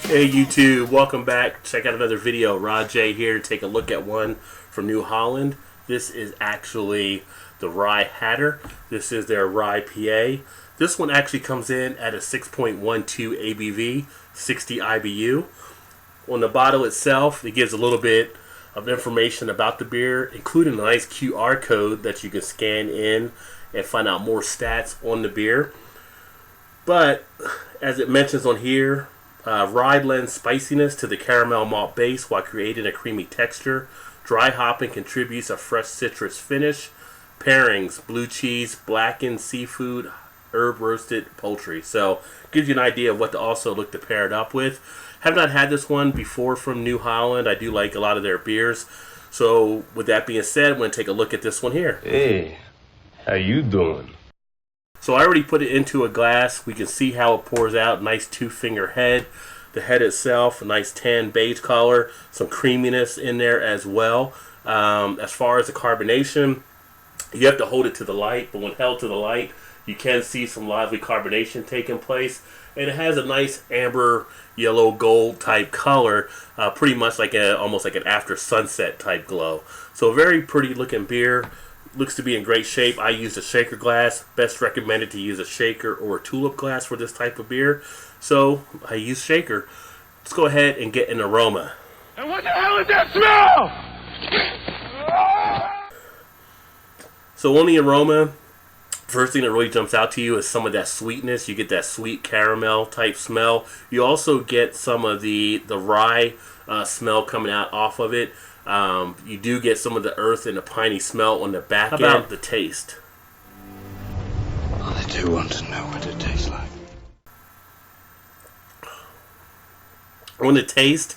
Hey YouTube, welcome back. Check out another video. Rod J here to take a look at one from New Holland. This is actually the Rye Hatter. This is their Rye PA. This one actually comes in at a 6.12 ABV, 60 IBU. On the bottle itself, it gives a little bit of information about the beer, including a nice QR code that you can scan in and find out more stats on the beer. But as it mentions on here, rye lends spiciness to the caramel malt base while creating a creamy texture. Dry hopping contributes a fresh citrus finish. Pairings: blue cheese, blackened seafood, herb roasted poultry. So gives you an idea of what to also look to pair it up with. Have not had this one before from New Holland. I do like a lot of their beers. So with that being said, I'm going to take a look at this one here. Hey, how you doing? So I already put it into a glass. We can see how it pours out. Nice two-finger head. The head itself, a nice tan beige color. Some creaminess in there as well. As far as the carbonation, you have to hold it to the light. But when held to the light, you can see some lively carbonation taking place. And it has a nice amber, yellow, gold type color. Pretty much like almost like an after sunset type glow. So a very pretty looking beer. Looks to be in great shape. I used a shaker glass. Best recommended to use a shaker or a tulip glass for this type of beer. So I use shaker. Let's go ahead and get an aroma. And what the hell is that smell? So on the aroma, first thing that really jumps out to you is some of that sweetness. You get that sweet caramel type smell. You also get some of the rye smell coming out off of it. You do get some of the earth and the piney smell on the back end. How about the taste? I do want to know what it tastes like. On the taste,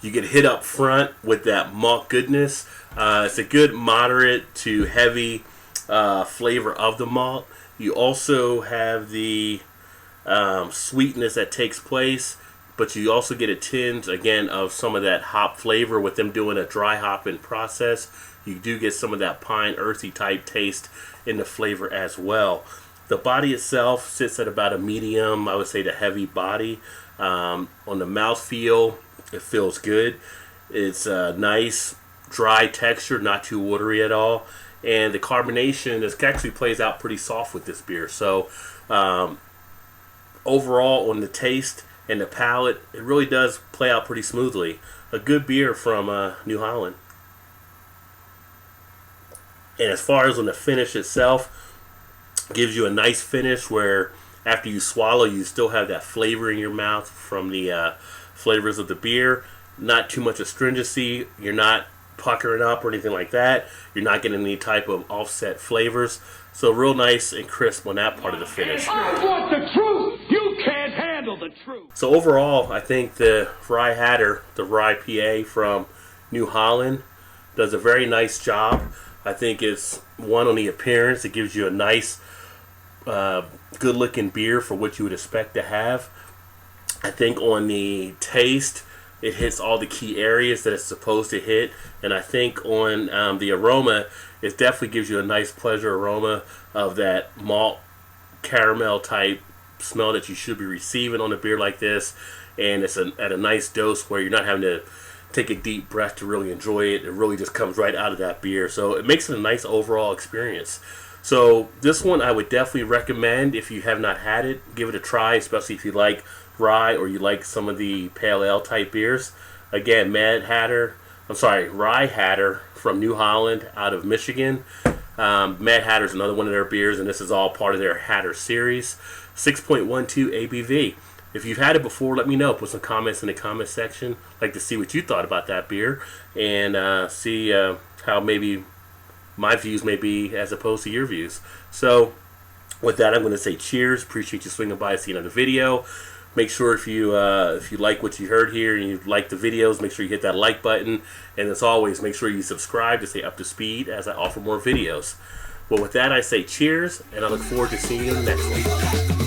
you get hit up front with that malt goodness. It's a good moderate to heavy flavor of the malt. You also have the sweetness that takes place, but you also get a tinge, again, of some of that hop flavor with them doing a dry hopping process. You do get some of that pine, earthy type taste in the flavor as well. The body itself sits at about a medium, I would say the heavy body. On the mouthfeel, it feels good. It's a nice, dry texture, not too watery at all. And the carbonation actually plays out pretty soft with this beer. So overall, on the taste and the palate, it really does play out pretty smoothly. A good beer from New Holland. And as far as on the finish itself, gives you a nice finish where after you swallow, you still have that flavor in your mouth from the flavors of the beer. Not too much astringency. You're not puckering up or anything like that. You're not getting any type of offset flavors. So real nice and crisp on that part of the finish. I want the truth. You can't handle the truth. So overall, I think the Rye Hatter, the Rye PA from New Holland, does a very nice job. I think it's one on the appearance. It gives you a nice, good looking beer for what you would expect to have. I think on the taste, it hits all the key areas that it's supposed to hit. And I think on the aroma, it definitely gives you a nice pleasure aroma of that malt caramel type smell that you should be receiving on a beer like this. And it's at a nice dose where you're not having to take a deep breath to really enjoy it. It really just comes right out of that beer. So it makes it a nice overall experience. So this one I would definitely recommend if you have not had it. Give it a try, especially if you like rye or you like some of the pale ale type beers. Again, Rye Hatter from New Holland out of Michigan. Mad Hatter is another one of their beers, and this is all part of their Hatter series. 6.12 ABV. If you've had it before, let me know. Put some comments in the comment section. I'd like to see what you thought about that beer and see how maybe my views may be as opposed to your views. So with that, I'm going to say cheers. Appreciate you swinging by to see another video. Make sure if you like what you heard here and you like the videos, make sure you hit that like button. And as always, make sure you subscribe to stay up to speed as I offer more videos. Well, with that, I say cheers, and I look forward to seeing you in the next one.